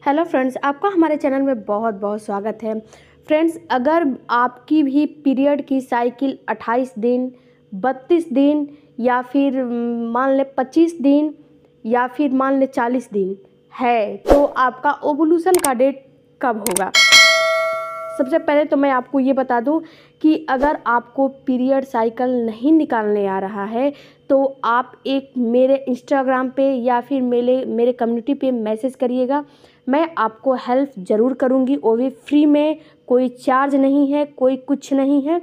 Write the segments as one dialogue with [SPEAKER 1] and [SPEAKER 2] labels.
[SPEAKER 1] Hello friends, आपका हमारे channel में बहुत बहुत स्वागत है। फ्रेंड्स, अगर आपकी भी पीरियड की साइकिल 28 दिन, 32 दिन या फिर मान ले 25 दिन या फिर मान ले 40 दिन है, तो आपका ओवुलेशन का डेट कब होगा? सबसे पहले तो मैं आपको ये बता दूं कि अगर आपको पीरियड साइकिल नहीं निकालने आ रहा है तो आप एक मेरे इंस्टाग्राम पे या फिर मेरे कम्युनिटी पे मैसेज करिएगा। मैं आपको हेल्प ज़रूर करूँगी, वो भी फ्री में, कोई चार्ज नहीं है, कोई कुछ नहीं है।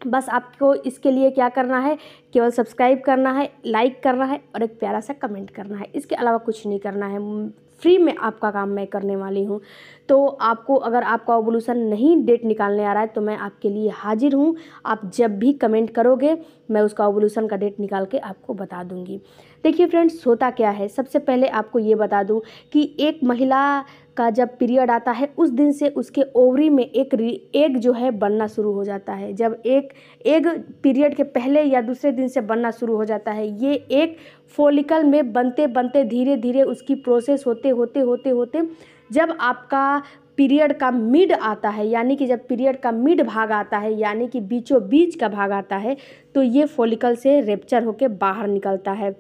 [SPEAKER 1] बस आपको इसके लिए क्या करना है, केवल सब्सक्राइब करना है, लाइक करना है और एक प्यारा सा कमेंट करना है। इसके अलावा कुछ नहीं करना है। फ्री में आपका काम मैं करने वाली हूँ। तो आपको अगर आपका ओवुलेशन नहीं डेट निकालने आ रहा है तो मैं आपके लिए हाजिर हूँ। आप जब भी कमेंट करोगे मैं उसका ओवुलेशन का डेट निकाल के आपको बता दूँगी। देखिए फ्रेंड्स, होता क्या है, सबसे पहले आपको ये बता दूँ कि एक महिला का जब पीरियड आता है उस दिन से उसके ओवरी में एक एग जो है बनना शुरू हो जाता है। जब एक एग पीरियड के पहले या दूसरे दिन से बनना शुरू हो जाता है, ये एक फॉलिकल में बनते बनते धीरे धीरे उसकी प्रोसेस होते होते होते होते जब आपका पीरियड का मिड आता है, यानी कि जब पीरियड का मिड भाग आता है, यानी कि बीचों बीच का भाग आता है, तो ये फॉलिकल से रेप्चर होके बाहर निकलता है।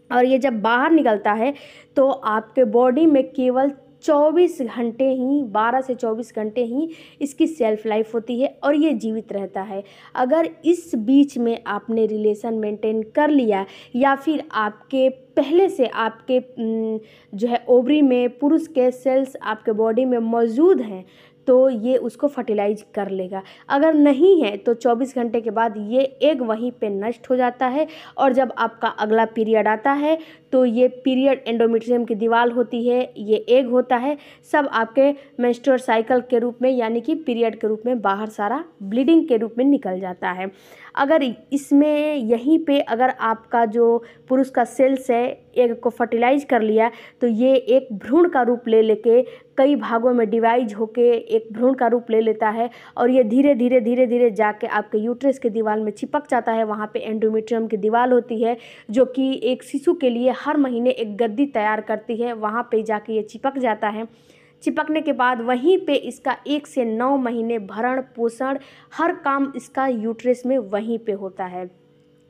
[SPEAKER 1] और ये जब बाहर निकलता है तो आपके बॉडी में केवल 24 घंटे ही, 12 से 24 घंटे ही इसकी सेल्फ लाइफ होती है और ये जीवित रहता है। अगर इस बीच में आपने रिलेशन मेंटेन कर लिया या फिर आपके पहले से आपके जो है ओवरी में पुरुष के सेल्स आपके बॉडी में मौजूद हैं तो ये उसको फर्टिलाइज कर लेगा। अगर नहीं है तो 24 घंटे के बाद ये एग वहीं पे नष्ट हो जाता है और जब आपका अगला पीरियड आता है तो ये पीरियड एंडोमेट्रियम की दीवार होती है, ये एग होता है, सब आपके मेंस्ट्रुअल साइकिल के रूप में यानी कि पीरियड के रूप में बाहर सारा ब्लीडिंग के रूप में निकल जाता है। अगर इसमें यहीं पे अगर आपका जो पुरुष का सेल्स है एग को फर्टिलाइज कर लिया तो ये एक भ्रूण का रूप ले लेके कई भागों में डिवाइड होके एक भ्रूण का रूप ले लेता है और ये धीरे धीरे धीरे धीरे जाके आपके यूट्रस के दीवार में चिपक जाता है। वहाँ पे एंडोमेट्रियम की दीवार होती है जो कि एक शिशु के लिए हर महीने एक गद्दी तैयार करती है। वहाँ पे जाके ये चिपक जाता है। चिपकने के बाद वहीं पे इसका 1 से 9 महीने भरण पोषण हर काम इसका यूट्रस में वहीं पे होता है।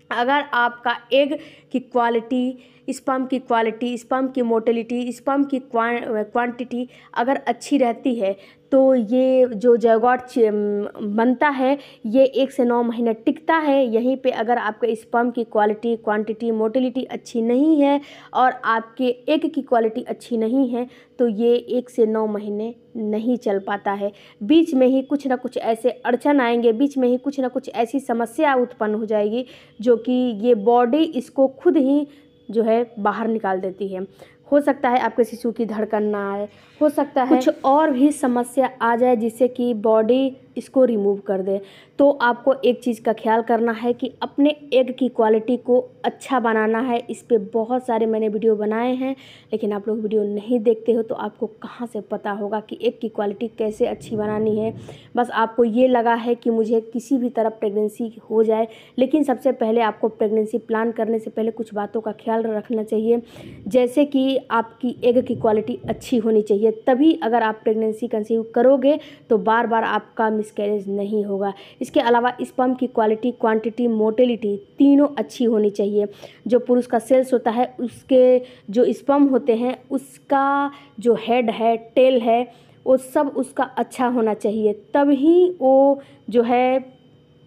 [SPEAKER 1] अगर आपका एग की क्वालिटी, स्पर्म की क्वालिटी, स्पर्म की मोटिलिटी, स्पर्म की क्वांटिटी अगर अच्छी रहती है तो ये जो ज़ायगोट बनता है ये 1 से 9 महीने टिकता है। यहीं पे अगर आपके स्पर्म की क्वालिटी, क्वांटिटी, मोटिलिटी अच्छी नहीं है और आपके एग की क्वालिटी अच्छी नहीं है तो ये 1 से 9 महीने नहीं चल पाता है। बीच में ही कुछ ना कुछ ऐसे अड़चन आएंगे, बीच में ही कुछ ना कुछ ऐसी समस्या उत्पन्न हो जाएगी जो कि ये बॉडी इसको खुद ही जो है बाहर निकाल देती है। हो सकता है आपके शिशु की धड़कन ना आए, हो सकता है कुछ और भी समस्या आ जाए जिससे कि बॉडी इसको रिमूव कर दे। तो आपको एक चीज़ का ख्याल करना है कि अपने एग की क्वालिटी को अच्छा बनाना है। इस पे बहुत सारे मैंने वीडियो बनाए हैं लेकिन आप लोग वीडियो नहीं देखते हो तो आपको कहाँ से पता होगा कि एग की क्वालिटी कैसे अच्छी बनानी है। बस आपको ये लगा है कि मुझे किसी भी तरह प्रेगनेंसी हो जाए, लेकिन सबसे पहले आपको प्रेगनेंसी प्लान करने से पहले कुछ बातों का ख्याल रखना चाहिए, जैसे कि आपकी एग की क्वालिटी अच्छी होनी चाहिए। तभी अगर आप प्रेगनेंसी कंसीव करोगे तो बार बार आपका मिसकैरेज नहीं होगा। इसके अलावा स्पर्म की क्वालिटी, क्वांटिटी, मोटिलिटी तीनों अच्छी होनी चाहिए। जो पुरुष का सेल्स होता है उसके जो स्पर्म होते हैं उसका जो हेड है, टेल है, वो सब उसका अच्छा होना चाहिए, तभी वो जो है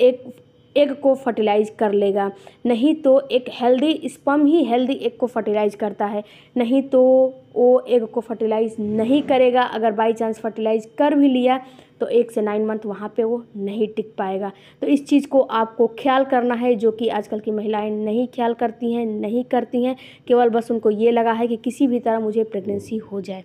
[SPEAKER 1] एक एग को फर्टिलाइज कर लेगा। नहीं तो एक हेल्दी स्पर्म ही हेल्दी एग को फर्टिलाइज करता है, नहीं तो वो एग को फर्टिलाइज नहीं करेगा। अगर बाई चांस फर्टिलाइज कर भी लिया तो 1 से 9 मंथ वहाँ पे वो नहीं टिक पाएगा। तो इस चीज़ को आपको ख्याल करना है, जो कि आजकल की महिलाएं नहीं ख्याल करती हैं, नहीं करती हैं। केवल बस उनको ये लगा है कि किसी भी तरह मुझे प्रेगनेंसी हो जाए।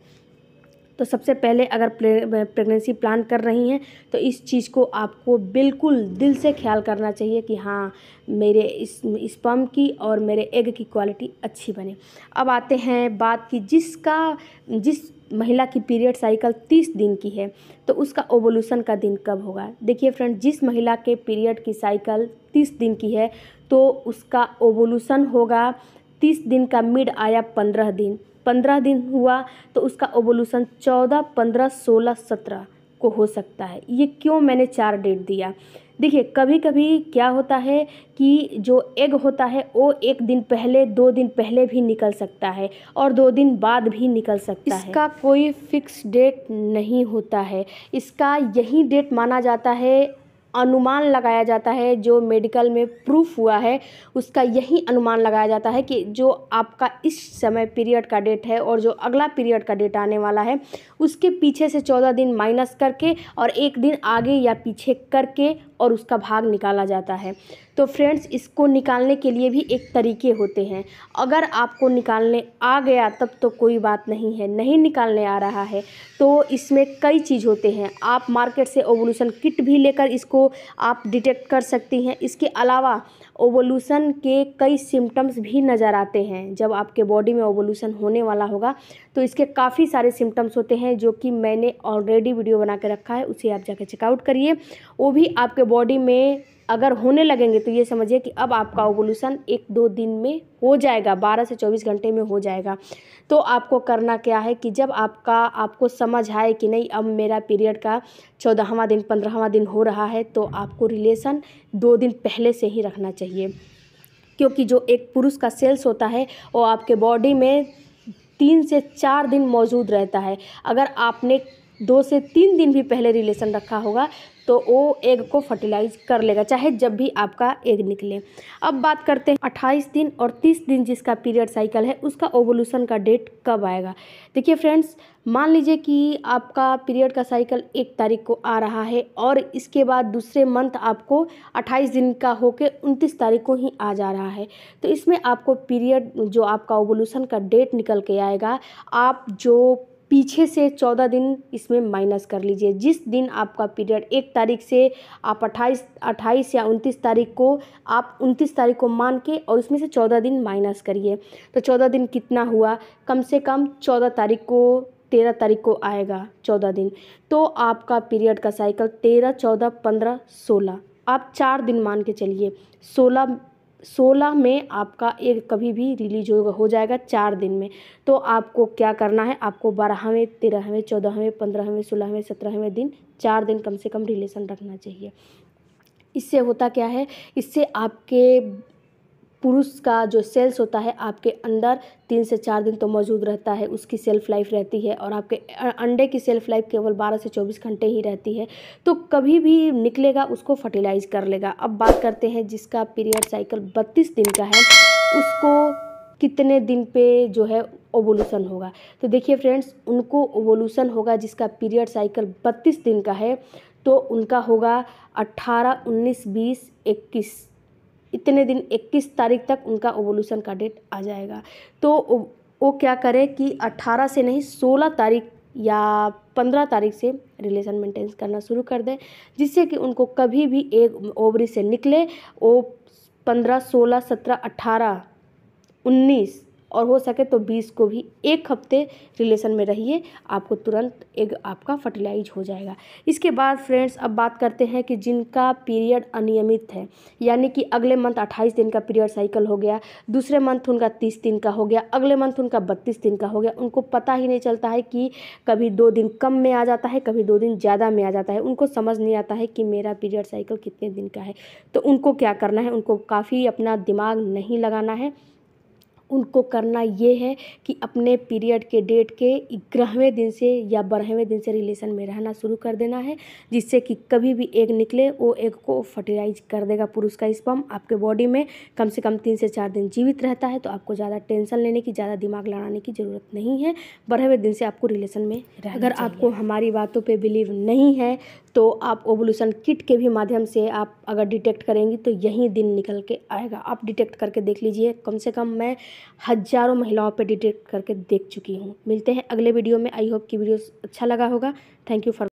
[SPEAKER 1] तो सबसे पहले अगर प्रेगनेंसी प्लान कर रही हैं तो इस चीज़ को आपको बिल्कुल दिल से ख्याल करना चाहिए कि हाँ, मेरे इस स्पर्म की और मेरे एग की क्वालिटी अच्छी बने। अब आते हैं बात की जिस महिला की पीरियड साइकिल 30 दिन की है तो उसका ओवुलेशन का दिन कब होगा। देखिए फ्रेंड, जिस महिला के पीरियड की साइकिल 30 दिन की है तो उसका ओवुलेशन होगा 30 दिन का मिड आया 15 दिन, 15 दिन हुआ तो उसका ओवुलेशन 14, 15, 16, 17 को हो सकता है। ये क्यों मैंने 4 डेट दिया? देखिए, कभी कभी क्या होता है कि जो एग होता है वो 1 दिन पहले, 2 दिन पहले भी निकल सकता है और 2 दिन बाद भी निकल सकता है। इसका कोई फिक्स डेट नहीं होता है, इसका यही डेट माना जाता है, अनुमान लगाया जाता है। जो मेडिकल में प्रूफ हुआ है उसका यही अनुमान लगाया जाता है कि जो आपका इस समय पीरियड का डेट है और जो अगला पीरियड का डेट आने वाला है उसके पीछे से 14 दिन माइनस करके और 1 दिन आगे या पीछे करके और उसका भाग निकाला जाता है। तो फ्रेंड्स, इसको निकालने के लिए भी एक तरीके होते हैं। अगर आपको निकालने आ गया तब तो कोई बात नहीं है, नहीं निकालने आ रहा है तो इसमें कई चीज़ होते हैं। आप मार्केट से ओवुलेशन किट भी लेकर इसको आप डिटेक्ट कर सकती हैं। इसके अलावा ओवुलेशन के कई सिम्टम्स भी नज़र आते हैं। जब आपके बॉडी में ओवुलेशन होने वाला होगा तो इसके काफ़ी सारे सिम्टम्स होते हैं जो कि मैंने ऑलरेडी वीडियो बना के रखा है, उसे आप जाकर चेकआउट करिए। वो भी आपके बॉडी में अगर होने लगेंगे तो ये समझिए कि अब आपका ओवुलेशन 1-2 दिन में हो जाएगा, 12 से 24 घंटे में हो जाएगा। तो आपको करना क्या है कि जब आपको समझ आए कि नहीं अब मेरा पीरियड का 14वां दिन, 15वां दिन हो रहा है, तो आपको रिलेशन 2 दिन पहले से ही रखना चाहिए। क्योंकि जो एक पुरुष का सेल्स होता है वो आपके बॉडी में 3 से 4 दिन मौजूद रहता है। अगर आपने 2 से 3 दिन भी पहले रिलेशन रखा होगा तो वो एग को फर्टिलाइज कर लेगा, चाहे जब भी आपका एग निकले। अब बात करते हैं 28 दिन और 30 दिन जिसका पीरियड साइकिल है उसका ओवुलेशन का डेट कब आएगा। देखिए फ्रेंड्स, मान लीजिए कि आपका पीरियड का साइकिल 1 तारीख को आ रहा है और इसके बाद दूसरे मंथ आपको 28 दिन का होके 29 तारीख को ही आ जा रहा है। तो इसमें आपको पीरियड जो आपका ओवुलेशन का डेट निकल के आएगा, आप जो पीछे से 14 दिन इसमें माइनस कर लीजिए। जिस दिन आपका पीरियड 1 तारीख से आप 28 या 29 तारीख को आप 29 तारीख को मान के और उसमें से 14 दिन माइनस करिए तो 14 दिन कितना हुआ, कम से कम 14 तारीख को 13 तारीख को आएगा 14 दिन। तो आपका पीरियड का साइकिल 13, 14, 15, 16 आप 4 दिन मान के चलिए। 16 में आपका एग कभी भी रिलीज हो जाएगा 4 दिन में। तो आपको क्या करना है, आपको 12वें, 13वें, 14वें, 15वें, 16वें, 17वें दिन 4 दिन कम से कम रिलेशन रखना चाहिए। इससे होता क्या है, इससे आपके पुरुष का जो सेल्स होता है आपके अंदर 3 से 4 दिन तो मौजूद रहता है, उसकी सेल्फ लाइफ रहती है और आपके अंडे की सेल्फ लाइफ केवल 12 से 24 घंटे ही रहती है। तो कभी भी निकलेगा उसको फर्टिलाइज कर लेगा। अब बात करते हैं जिसका पीरियड साइकिल 32 दिन का है उसको कितने दिन पे जो है ओवुलेशन होगा। तो देखिए फ्रेंड्स, उनको ओवुलेशन होगा जिसका पीरियड साइकिल 32 दिन का है तो उनका होगा 18, 19, 20, 21 इतने दिन 21 तारीख तक उनका ओवुलेशन का डेट आ जाएगा। तो वो क्या करे कि 18 से नहीं 16 तारीख या 15 तारीख से रिलेशन मेंटेन करना शुरू कर दें, जिससे कि उनको कभी भी एक ओवरी से निकले वो 15, 16, 17, 18, 19 और हो सके तो 20 को भी 1 हफ्ते रिलेशन में रहिए, आपको तुरंत एग आपका फर्टिलाइज हो जाएगा। इसके बाद फ्रेंड्स, अब बात करते हैं कि जिनका पीरियड अनियमित है, यानी कि अगले मंथ 28 दिन का पीरियड साइकिल हो गया, दूसरे मंथ उनका 30 दिन का हो गया, अगले मंथ उनका 32 दिन का हो गया, उनको पता ही नहीं चलता है कि कभी 2 दिन कम में आ जाता है, कभी 2 दिन ज़्यादा में आ जाता है, उनको समझ नहीं आता है कि मेरा पीरियड साइकिल कितने दिन का है। तो उनको क्या करना है, उनको काफ़ी अपना दिमाग नहीं लगाना है। उनको करना ये है कि अपने पीरियड के डेट के 11वें दिन से या 12वें दिन से रिलेशन में रहना शुरू कर देना है, जिससे कि कभी भी एग निकले वो एग को फर्टिलाइज कर देगा। पुरुष का स्पर्म आपके बॉडी में कम से कम 3 से 4 दिन जीवित रहता है। तो आपको ज़्यादा टेंशन लेने की, ज़्यादा दिमाग लड़ाने की ज़रूरत नहीं है। 12वें दिन से आपको रिलेशन में रहना। अगर आपको हमारी बातों पर बिलीव नहीं है तो आप ओवुलेशन किट के भी माध्यम से आप अगर डिटेक्ट करेंगी तो यही दिन निकल के आएगा। आप डिटेक्ट करके देख लीजिए, कम से कम मैं हज़ारों महिलाओं पे डिटेक्ट करके देख चुकी हूँ। मिलते हैं अगले वीडियो में। आई होप कि वीडियो अच्छा लगा होगा। Thank you for